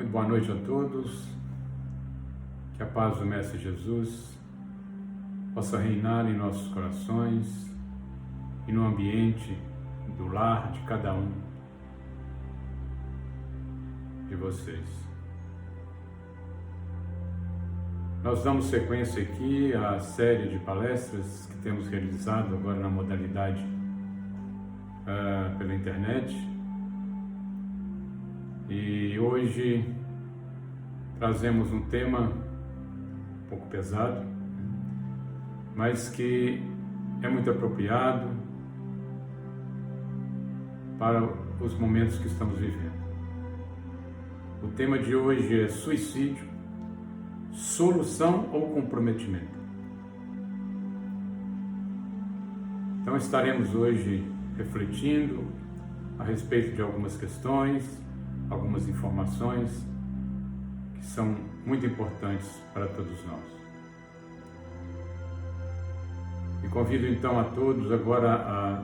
Muito boa noite a todos, que a paz do Mestre Jesus possa reinar em nossos corações e no ambiente do lar de cada um de vocês. Nós damos sequência aqui à série de palestras que temos realizado agora na modalidade pela internet. E hoje trazemos um tema um pouco pesado, mas que é muito apropriado para os momentos que estamos vivendo. O tema de hoje é suicídio, solução ou comprometimento. Então estaremos hoje refletindo a respeito de algumas questões, algumas informações que são muito importantes para todos nós. E convido então a todos agora a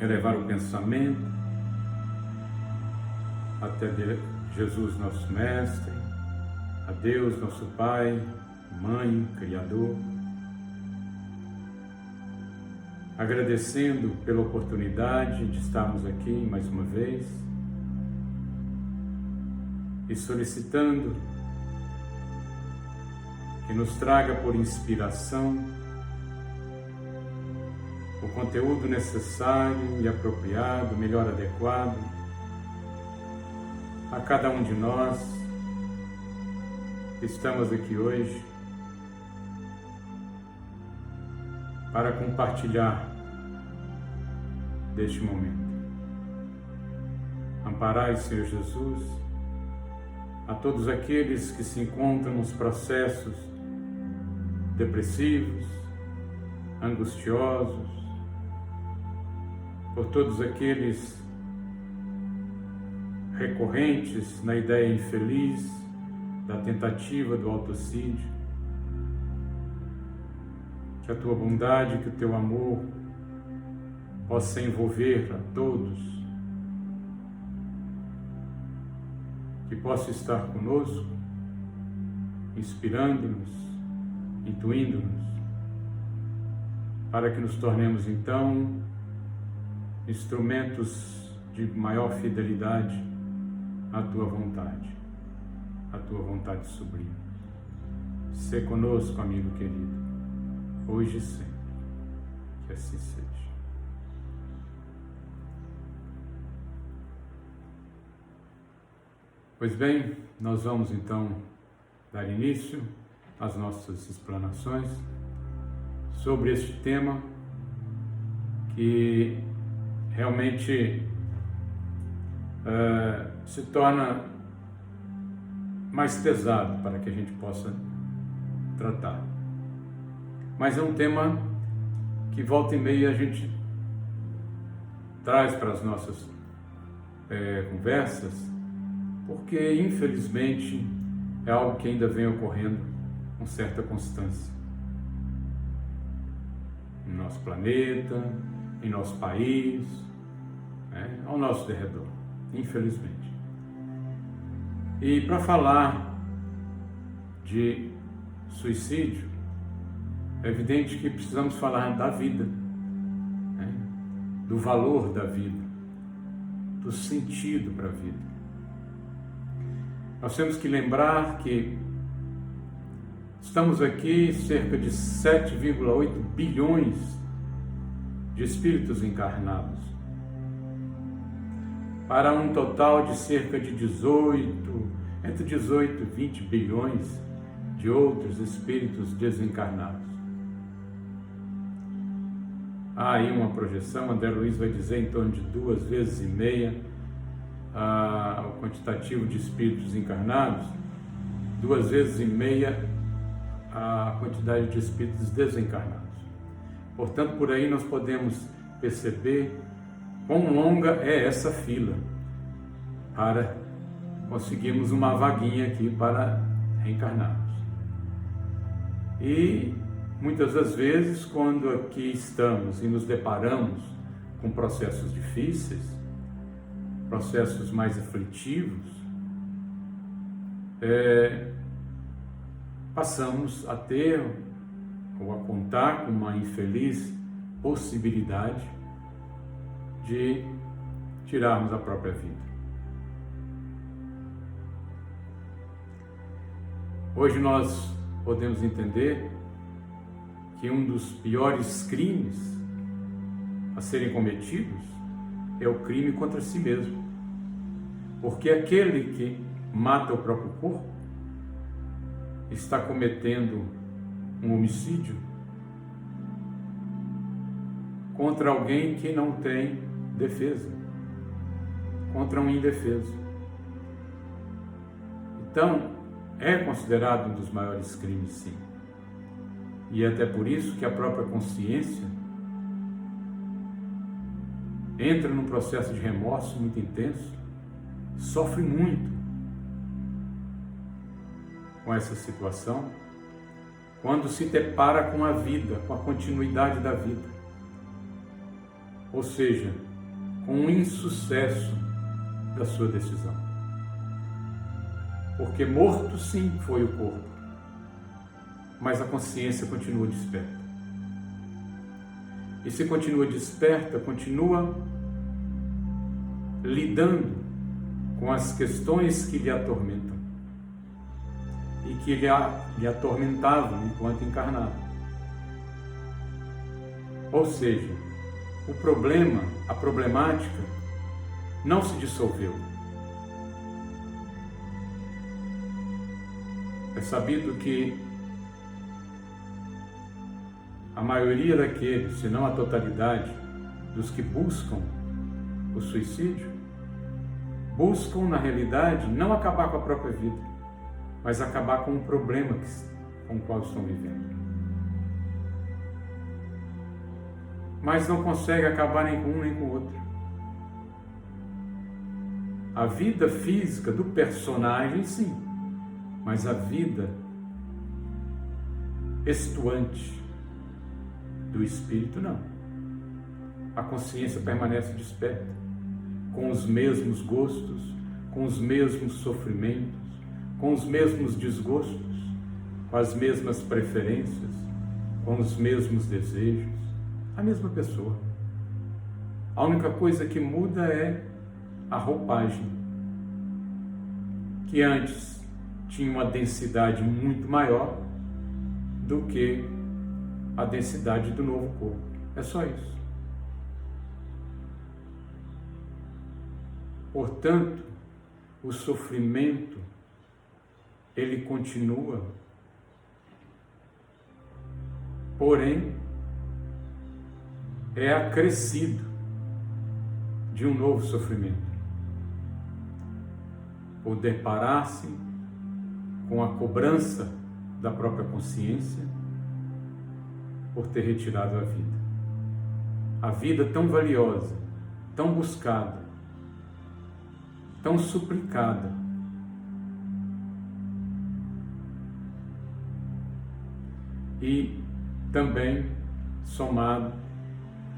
elevar o pensamento até Jesus, nosso Mestre, a Deus, nosso Pai, Mãe, Criador, agradecendo pela oportunidade de estarmos aqui mais uma vez e solicitando que nos traga por inspiração o conteúdo necessário e apropriado, melhor adequado a cada um de nós que estamos aqui hoje para compartilhar deste momento. Amparai, Senhor Jesus, a todos aqueles que se encontram nos processos depressivos, angustiosos, por todos aqueles recorrentes na ideia infeliz da tentativa do autocídio, que a tua bondade, que o teu amor possa envolver a todos, que possa estar conosco, inspirando-nos, intuindo-nos, para que nos tornemos então instrumentos de maior fidelidade à tua vontade sublime. Sê conosco, amigo querido, hoje e sempre, que assim seja. Pois bem, nós vamos então dar início às nossas explanações sobre este tema que realmente se torna mais pesado para que a gente possa tratar. Mas é um tema que volta e meia a gente traz para as nossas conversas, porque infelizmente é algo que ainda vem ocorrendo com certa constância no nosso planeta, em nosso país, ao nosso derredor, infelizmente. E para falar de suicídio, é evidente que precisamos falar da vida, do valor da vida, do sentido para a vida. Nós temos que lembrar que estamos aqui cerca de 7,8 bilhões de espíritos encarnados, para um total de cerca de entre 18 e 20 bilhões de outros espíritos desencarnados. Há aí uma projeção, André Luiz vai dizer, em torno de 2,5 vezes o quantitativo de espíritos encarnados, 2,5 vezes a quantidade de espíritos desencarnados. Portanto, por aí nós podemos perceber quão longa é essa fila para conseguirmos uma vaguinha aqui para reencarnarmos. E muitas das vezes, quando aqui estamos e nos deparamos com processos difíceis, processos mais aflitivos, passamos a ter ou a contar com uma infeliz possibilidade de tirarmos a própria vida. Hoje nós podemos entender que um dos piores crimes a serem cometidos é o crime contra si mesmo. Porque aquele que mata o próprio corpo está cometendo um homicídio contra alguém que não tem defesa, contra um indefeso. Então, é considerado um dos maiores crimes, sim. E é até por isso que a própria consciência entra num processo de remorso muito intenso, sofre muito com essa situação, quando se depara com a vida, com a continuidade da vida. Ou seja, com o insucesso da sua decisão. Porque morto sim foi o corpo, mas a consciência continua desperta. E se continua desperta, continua lidando com as questões que lhe atormentam e que lhe atormentavam enquanto encarnado. Ou seja, o problema, a problemática, não se dissolveu. É sabido que a maioria daqueles, se não a totalidade, dos que buscam o suicídio, buscam, na realidade, não acabar com a própria vida, mas acabar com o problema com o qual estão vivendo. Mas não consegue acabar nem com um nem com o outro. A vida física do personagem, sim, mas a vida estuante do espírito, não. A consciência permanece desperta, com os mesmos gostos, com os mesmos sofrimentos, com os mesmos desgostos, com as mesmas preferências, com os mesmos desejos, a mesma pessoa. A única coisa que muda é a roupagem, que antes tinha uma densidade muito maior do que a densidade do novo corpo. É só isso. Portanto, o sofrimento, ele continua, porém, é acrescido de um novo sofrimento. Por deparar-se com a cobrança da própria consciência por ter retirado a vida. A vida tão valiosa, tão buscada, tão suplicada. E também, somado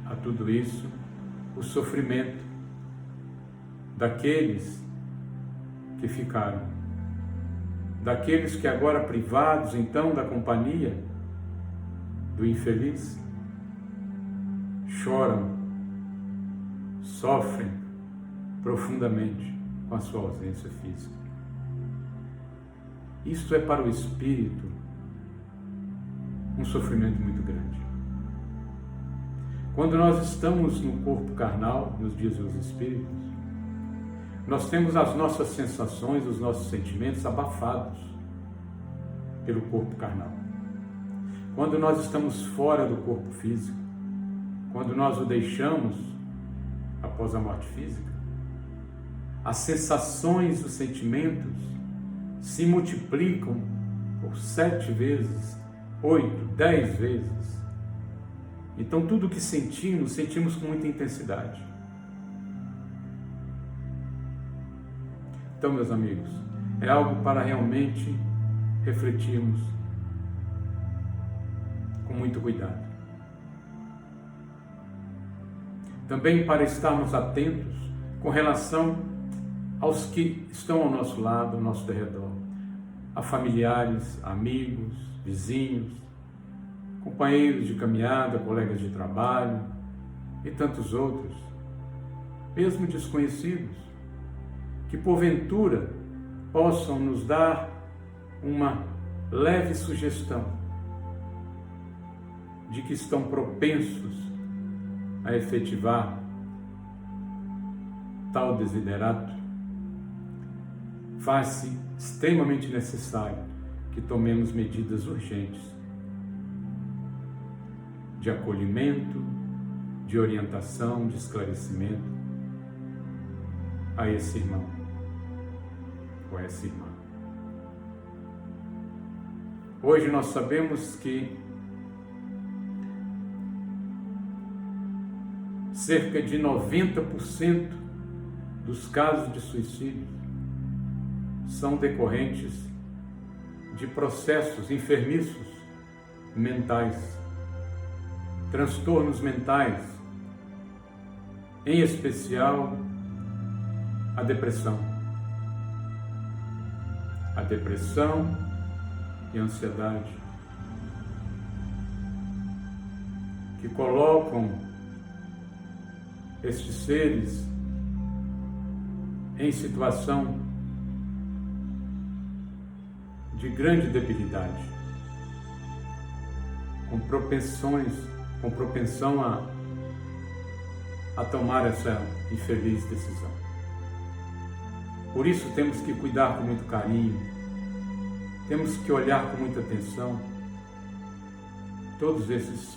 a tudo isso, o sofrimento daqueles que ficaram, daqueles que agora privados então da companhia do infeliz, choram, sofrem profundamente com a sua ausência física. Isto é para o espírito um sofrimento muito grande. Quando nós estamos no corpo carnal, nos dias dos espíritos, nós temos as nossas sensações, os nossos sentimentos abafados pelo corpo carnal. Quando nós estamos fora do corpo físico, quando nós o deixamos após a morte física, as sensações, os sentimentos se multiplicam por 7 vezes, 8, 10 vezes. Então tudo que sentimos com muita intensidade. Então, meus amigos, é algo para realmente refletirmos com muito cuidado. Também para estarmos atentos com relação aos que estão ao nosso lado, ao nosso derredor, a familiares, amigos, vizinhos, companheiros de caminhada, colegas de trabalho e tantos outros, mesmo desconhecidos, que porventura possam nos dar uma leve sugestão de que estão propensos a efetivar tal desiderato, faz-se extremamente necessário que tomemos medidas urgentes de acolhimento, de orientação, de esclarecimento a esse irmão ou a essa irmã. Hoje nós sabemos que cerca de 90% dos casos de suicídio são decorrentes de processos enfermiços mentais, transtornos mentais, em especial a depressão. A depressão e a ansiedade, que colocam estes seres em situação de grande debilidade, com propensão a tomar essa infeliz decisão. Por isso temos que cuidar com muito carinho, temos que olhar com muita atenção todos esses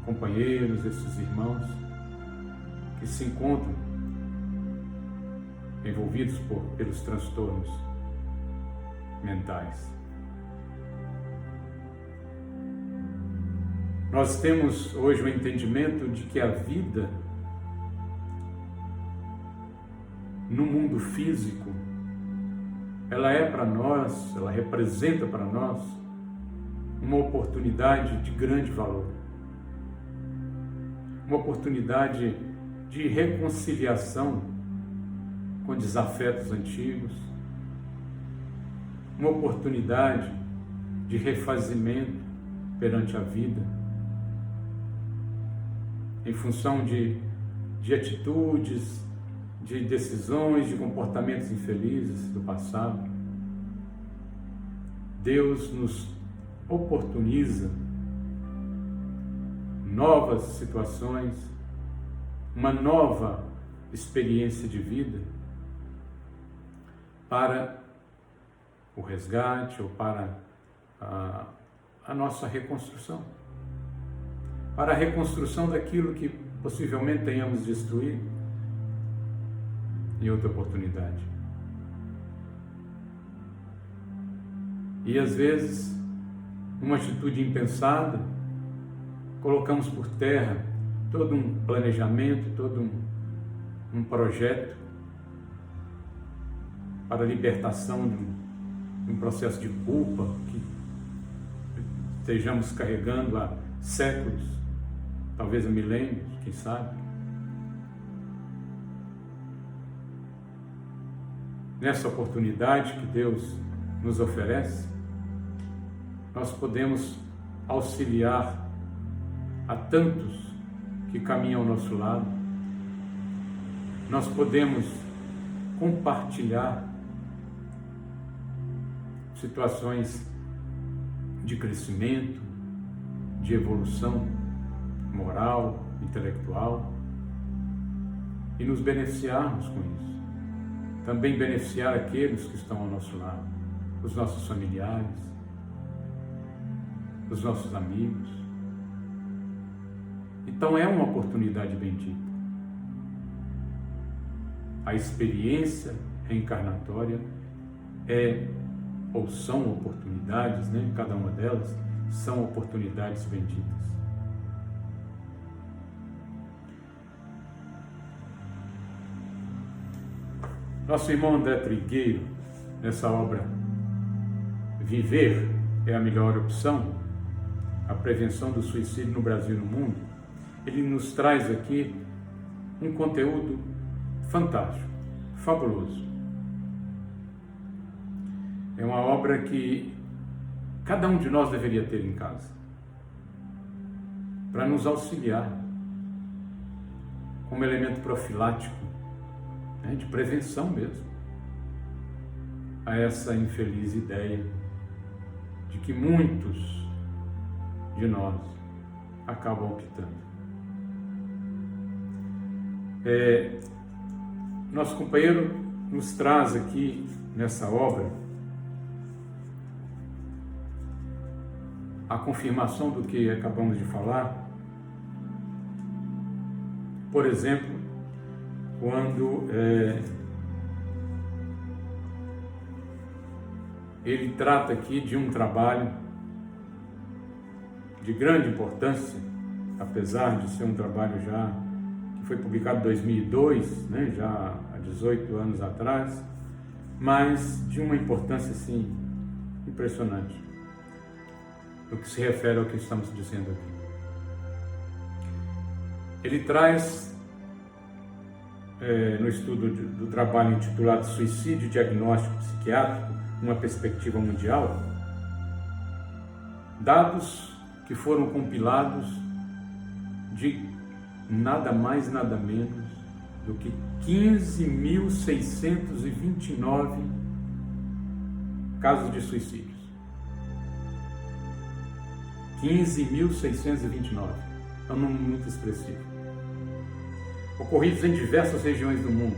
companheiros, esses irmãos que se encontram envolvidos pelos transtornos mentais. Nós temos hoje o entendimento de que a vida no mundo físico, ela é para nós, ela representa para nós uma oportunidade de grande valor, uma oportunidade de reconciliação com desafetos antigos, uma oportunidade de refazimento perante a vida, em função de atitudes, de decisões, de comportamentos infelizes do passado. Deus nos oportuniza novas situações, uma nova experiência de vida para o resgate ou para a nossa reconstrução, para a reconstrução daquilo que possivelmente tenhamos destruído em outra oportunidade. E às vezes, uma atitude impensada, colocamos por terra todo um planejamento, todo um projeto para a libertação de um processo de culpa que estejamos carregando há séculos, talvez há milênios, quem sabe. Nessa oportunidade que Deus nos oferece, nós podemos auxiliar a tantos que caminham ao nosso lado, nós podemos compartilhar situações de crescimento, de evolução moral, intelectual, e nos beneficiarmos com isso. Também beneficiar aqueles que estão ao nosso lado, os nossos familiares, os nossos amigos. Então é uma oportunidade bendita. A experiência reencarnatória ou são oportunidades, né? Cada uma delas são oportunidades benditas. Nosso irmão André Trigueiro, nessa obra Viver é a Melhor Opção, a prevenção do suicídio no Brasil e no mundo, ele nos traz aqui um conteúdo fantástico, fabuloso. é uma obra que cada um de nós deveria ter em casa, para nos auxiliar como elemento profilático, né, de prevenção mesmo, a essa infeliz ideia de que muitos de nós acabam optando. Nosso companheiro nos traz aqui nessa obra a confirmação do que acabamos de falar. Por exemplo, quando ele trata aqui de um trabalho de grande importância, apesar de ser um trabalho já que foi publicado em 2002, né, já há 18 anos atrás, mas de uma importância assim impressionante no que se refere ao que estamos dizendo aqui. Ele traz, no estudo do trabalho intitulado Suicídio Diagnóstico Psiquiátrico, uma perspectiva mundial, dados que foram compilados de nada mais, nada menos do que 15.629 casos de suicídios. 15.629. É um número muito expressivo. Ocorridos em diversas regiões do mundo.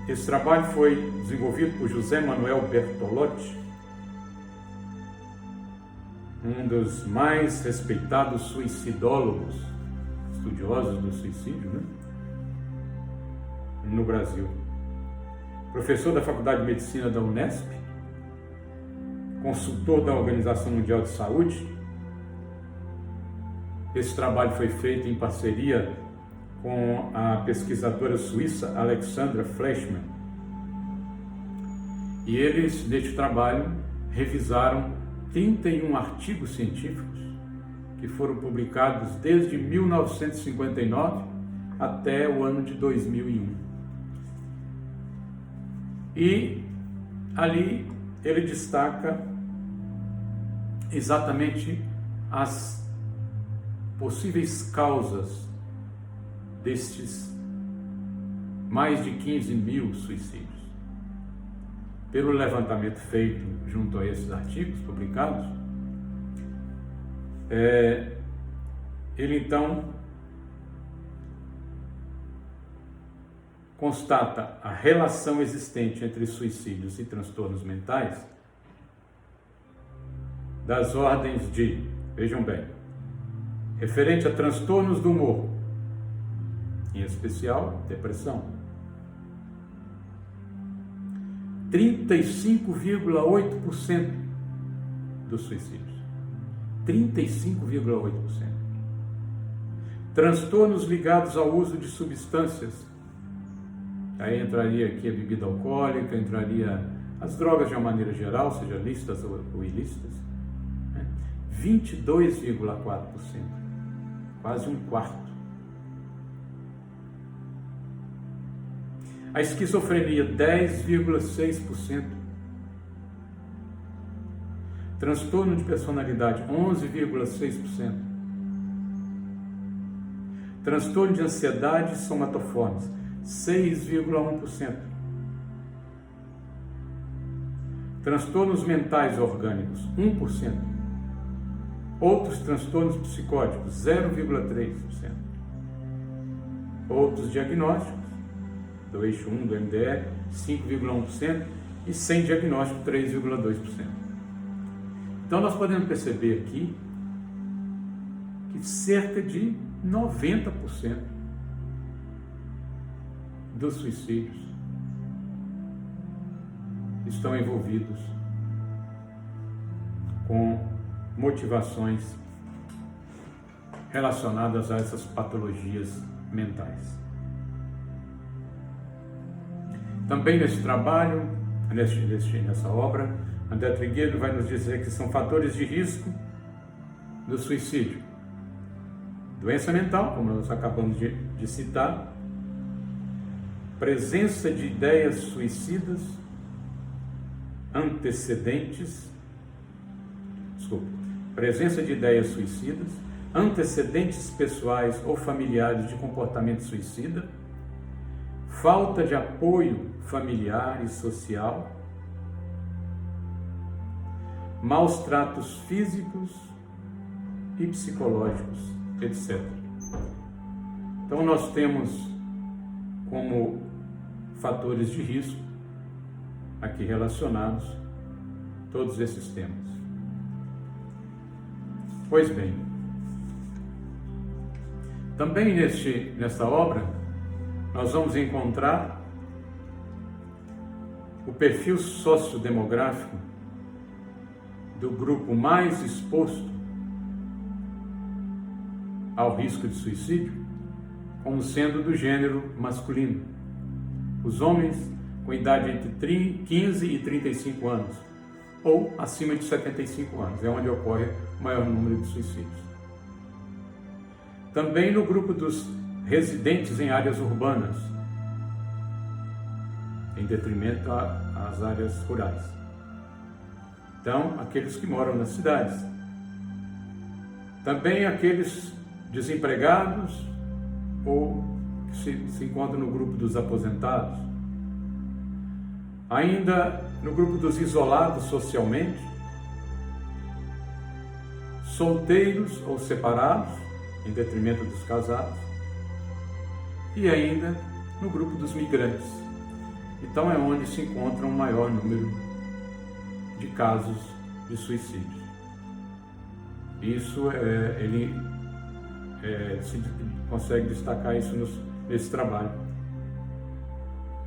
Esse trabalho foi desenvolvido por José Manuel Bertolotti, um dos mais respeitados suicidólogos, estudiosos do suicídio, né, no Brasil. Professor da Faculdade de Medicina da Unesp, consultor da Organização Mundial de Saúde. Esse trabalho foi feito em parceria com a pesquisadora suíça Alexandra Fleischmann. E eles, neste trabalho, revisaram 31 artigos científicos que foram publicados desde 1959 até o ano de 2001. E ali ele destaca exatamente as possíveis causas destes mais de 15 mil suicídios. Pelo levantamento feito junto a esses artigos publicados, ele então constata a relação existente entre suicídios e transtornos mentais das ordens de, vejam bem, referente a transtornos do humor, em especial depressão, 35,8% dos suicídios. 35,8%. Transtornos ligados ao uso de substâncias. Aí entraria aqui a bebida alcoólica, entraria as drogas de uma maneira geral, seja lícitas ou ilícitas. 22,4%. Quase um quarto. A esquizofrenia, 10,6%. Transtorno de personalidade, 11,6%. Transtorno de ansiedade somatoformes, 6,1%. Transtornos mentais orgânicos, 1%. Outros transtornos psicóticos, 0,3%. Outros diagnósticos, do eixo 1 do MDR, 5,1%, e sem diagnóstico, 3,2%. Então nós podemos perceber aqui que cerca de 90% dos suicídios estão envolvidos com motivações relacionadas a essas patologias mentais. Também nesse trabalho, nessa obra, André Trigueiro vai nos dizer que são fatores de risco do suicídio: doença mental, como nós acabamos de citar, presença de ideias suicidas, presença de ideias suicidas, antecedentes pessoais ou familiares de comportamento suicida, falta de apoio familiar e social, maus tratos físicos e psicológicos, etc. Então nós temos como fatores de risco aqui relacionados todos esses temas. Pois bem, também nesta obra nós vamos encontrar o perfil sociodemográfico do grupo mais exposto ao risco de suicídio, como sendo do gênero masculino. Os homens com idade entre 15 e 35 anos, ou acima de 75 anos, é onde ocorre o maior número de suicídios. Também no grupo dos residentes em áreas urbanas, em detrimento às áreas rurais. Então, aqueles que moram nas cidades. Também aqueles desempregados ou que se encontram no grupo dos aposentados. Ainda no grupo dos isolados socialmente, solteiros ou separados, em detrimento dos casados, e ainda no grupo dos migrantes. Então é onde se encontra um maior número de casos de suicídio. Isso ele se consegue destacar isso nesse trabalho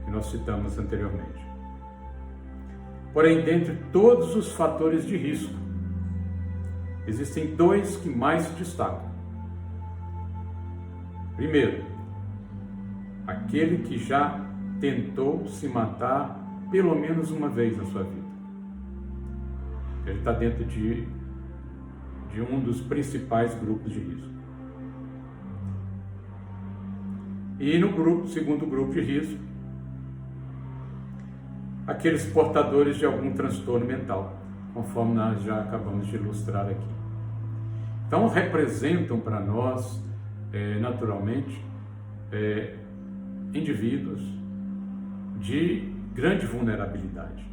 que nós citamos anteriormente. Porém, dentre todos os fatores de risco, existem dois que mais se destacam. Primeiro, aquele que já tentou se matar pelo menos uma vez na sua vida. Ele está dentro de um dos principais grupos de risco. E no segundo grupo de risco, aqueles portadores de algum transtorno mental, conforme nós já acabamos de ilustrar aqui. Então, representam para nós, naturalmente, indivíduos de grande vulnerabilidade.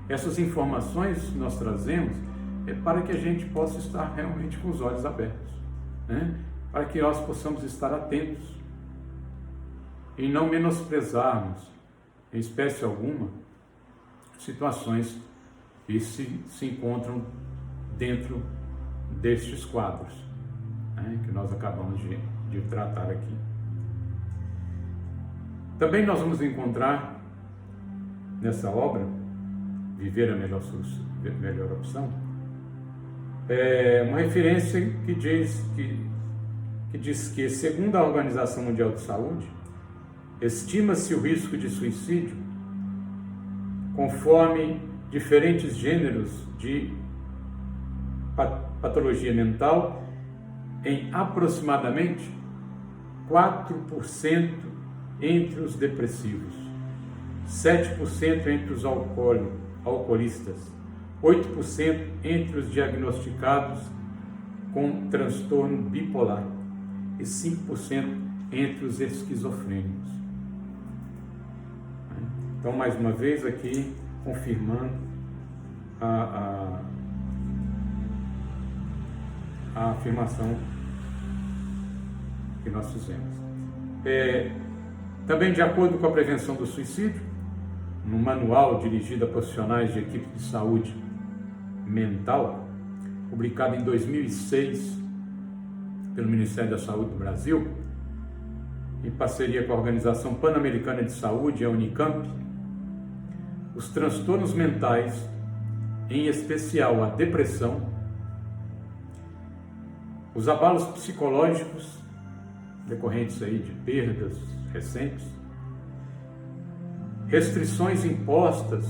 Essas informações nós trazemos para que a gente possa estar realmente com os olhos abertos, né? Para que nós possamos estar atentos e não menosprezarmos, em espécie alguma, situações que se encontram dentro destes quadros, né, que nós acabamos de tratar aqui. Também nós vamos encontrar nessa obra, Viver a Melhor Opção, uma referência que diz que, segundo a Organização Mundial de Saúde, estima-se o risco de suicídio conforme diferentes gêneros de patologia mental em aproximadamente 4% entre os depressivos, 7% entre os alcoolistas, 8% entre os diagnosticados com transtorno bipolar e 5% entre os esquizofrênicos. Então, mais uma vez aqui, confirmando a afirmação que nós fizemos. Também, de acordo com a prevenção do suicídio, no manual dirigido a profissionais de equipe de saúde mental, publicado em 2006 pelo Ministério da Saúde do Brasil, em parceria com a Organização Pan-Americana de Saúde, a Unicamp, os transtornos mentais, em especial a depressão, os abalos psicológicos decorrentes aí de perdas recentes, restrições impostas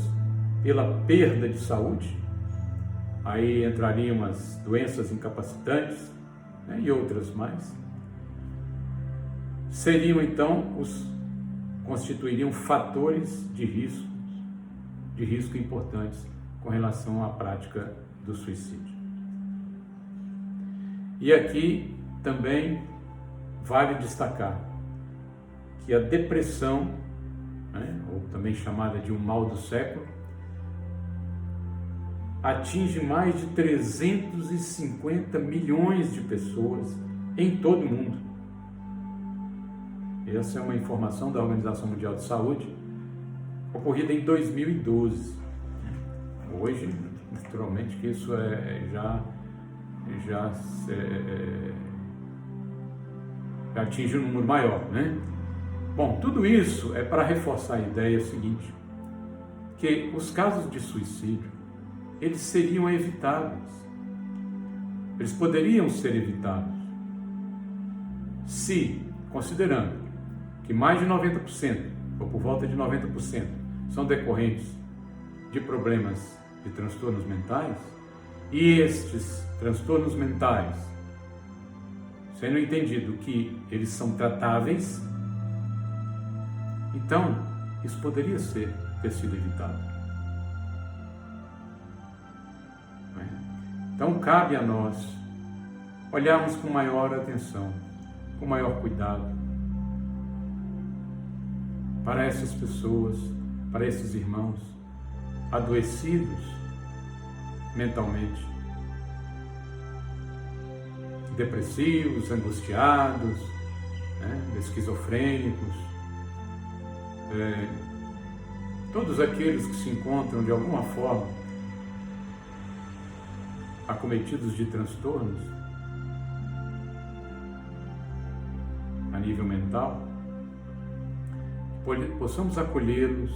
pela perda de saúde, aí entrariam as doenças incapacitantes, né, e outras mais, seriam então os constituiriam fatores de risco importantes com relação à prática do suicídio. E aqui também vale destacar que a depressão, ou também chamada de um mal do século, atinge mais de 350 milhões de pessoas em todo o mundo. Essa é uma informação da Organização Mundial de Saúde, ocorrida em 2012. Hoje, naturalmente, que isso já atinge um número maior, né? Bom, tudo isso é para reforçar a ideia seguinte, que os casos de suicídio, eles seriam evitáveis. Eles poderiam ser evitados se, considerando que mais de 90%, ou por volta de 90%, são decorrentes de problemas de transtornos mentais, e estes transtornos mentais, sendo entendido que eles são tratáveis, então isso poderia ter sido evitado. Então cabe a nós olharmos com maior atenção, com maior cuidado para essas pessoas, para esses irmãos adoecidos mentalmente, depressivos, angustiados, esquizofrênicos, todos aqueles que se encontram de alguma forma acometidos de transtornos a nível mental, possamos acolhê-los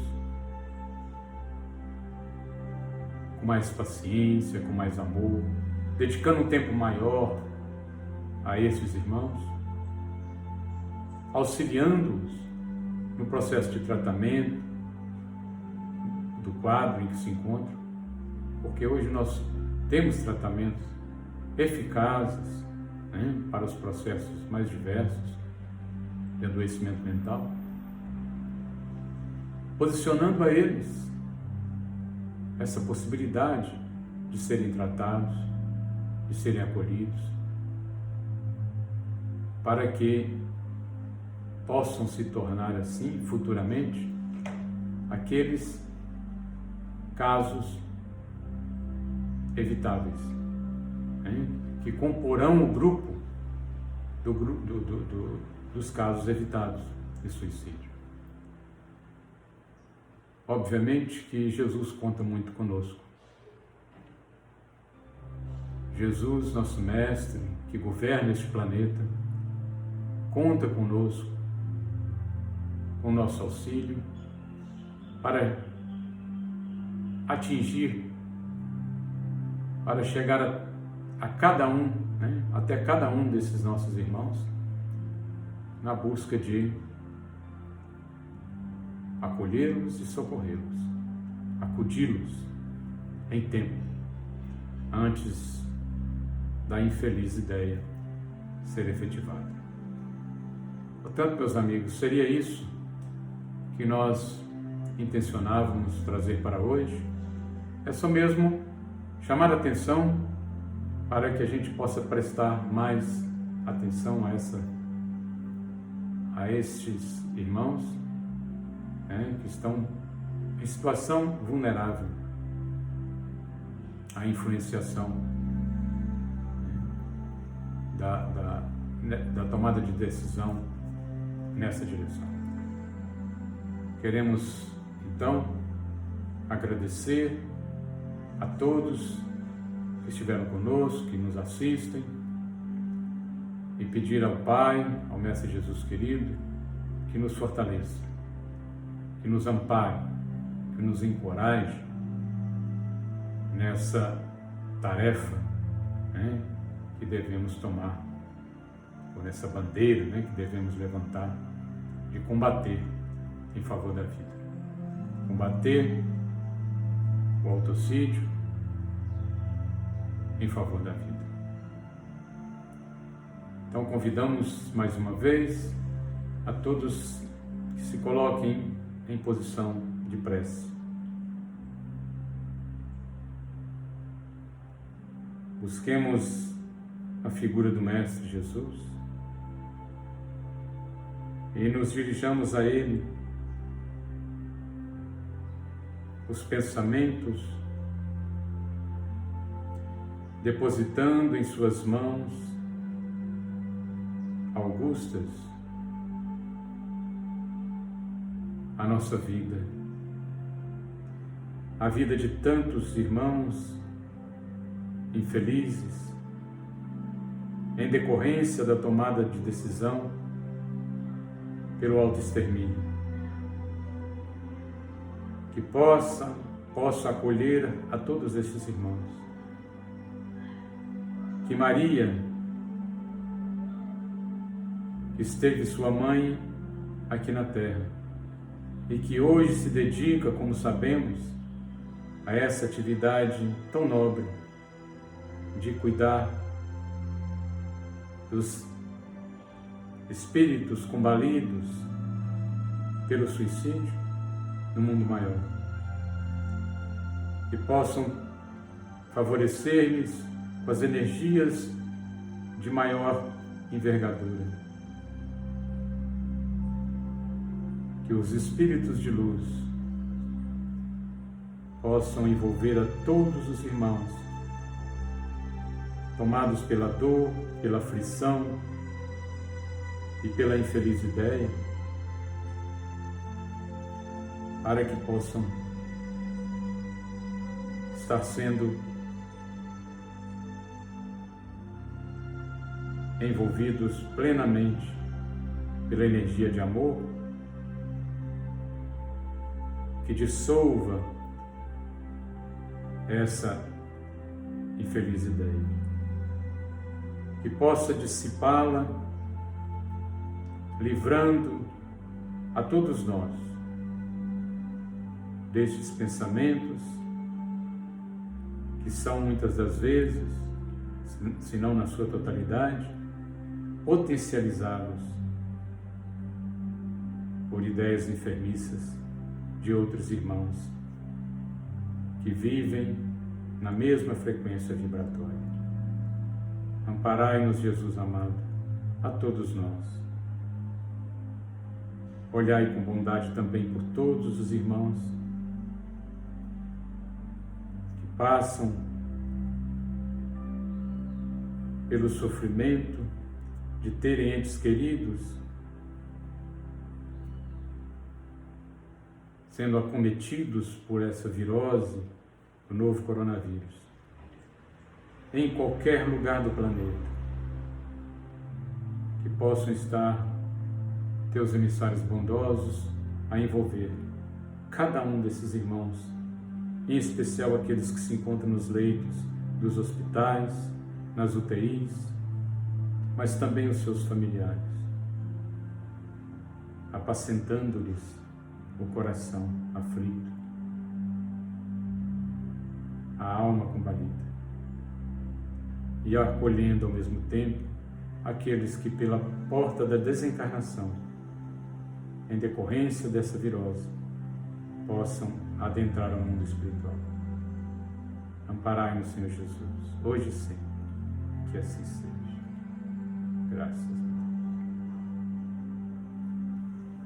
com mais paciência, com mais amor, dedicando um tempo maior a esses irmãos, auxiliando-os no processo de tratamento do quadro em que se encontram, porque hoje nós temos tratamentos eficazes para os processos mais diversos de adoecimento mental, posicionando a eles essa possibilidade de serem tratados, de serem acolhidos, para que possam se tornar assim, futuramente, aqueles casos evitáveis, que comporão o grupo dos casos evitados de suicídio. Obviamente que Jesus conta muito conosco. Jesus, nosso Mestre, que governa este planeta, conta conosco, com o nosso auxílio, para atingir, para chegar a cada um, até cada um desses nossos irmãos, na busca de acolhê-los e socorrê-los, acudi-los em tempo, antes da infeliz ideia ser efetivada. Portanto, meus amigos, seria isso que nós intencionávamos trazer para hoje. É só mesmo chamar a atenção para que a gente possa prestar mais atenção a estes irmãos que estão em situação vulnerável à influenciação da tomada de decisão nessa direção. Queremos, então, agradecer a todos que estiveram conosco, que nos assistem, e pedir ao Pai, ao Mestre Jesus querido, que nos fortaleça, que nos ampare, que nos encoraje nessa tarefa que devemos tomar, ou nessa bandeira que devemos levantar, de combater em favor da vida. Combater o autocídio em favor da vida. Então convidamos mais uma vez a todos que se coloquem em posição de prece. Busquemos a figura do Mestre Jesus e nos dirijamos a Ele, os pensamentos, depositando em suas mãos augustas a nossa vida, a vida de tantos irmãos infelizes, em decorrência da tomada de decisão pelo autoextermínio. Que possa acolher a todos esses irmãos. Que Maria, que esteve sua mãe aqui na terra e que hoje se dedica, como sabemos, a essa atividade tão nobre de cuidar dos espíritos combalidos pelo suicídio no mundo maior, que possam favorecer-lhes com as energias de maior envergadura, que os espíritos de luz possam envolver a todos os irmãos tomados pela dor, pela aflição e pela infeliz ideia, para que possam estar sendo envolvidos plenamente pela energia de amor que dissolva essa infeliz ideia, que possa dissipá-la, livrando a todos nós destes pensamentos que são muitas das vezes, se não na sua totalidade, potencializados por ideias enfermiças de outros irmãos que vivem na mesma frequência vibratória. Amparai-nos, Jesus amado, a todos nós. Olhai com bondade também por todos os irmãos que passam pelo sofrimento de terem entes queridos sendo acometidos por essa virose, o novo coronavírus, em qualquer lugar do planeta, que possam estar teus emissários bondosos a envolver cada um desses irmãos, em especial aqueles que se encontram nos leitos dos hospitais, nas UTIs, mas também os seus familiares, apacentando-lhes o coração aflito, a alma combalida, e acolhendo ao mesmo tempo aqueles que pela porta da desencarnação, em decorrência dessa virose, possam adentrar ao mundo espiritual. Amparai-nos, Senhor Jesus, hoje e sempre, que assim seja. Graças a Deus.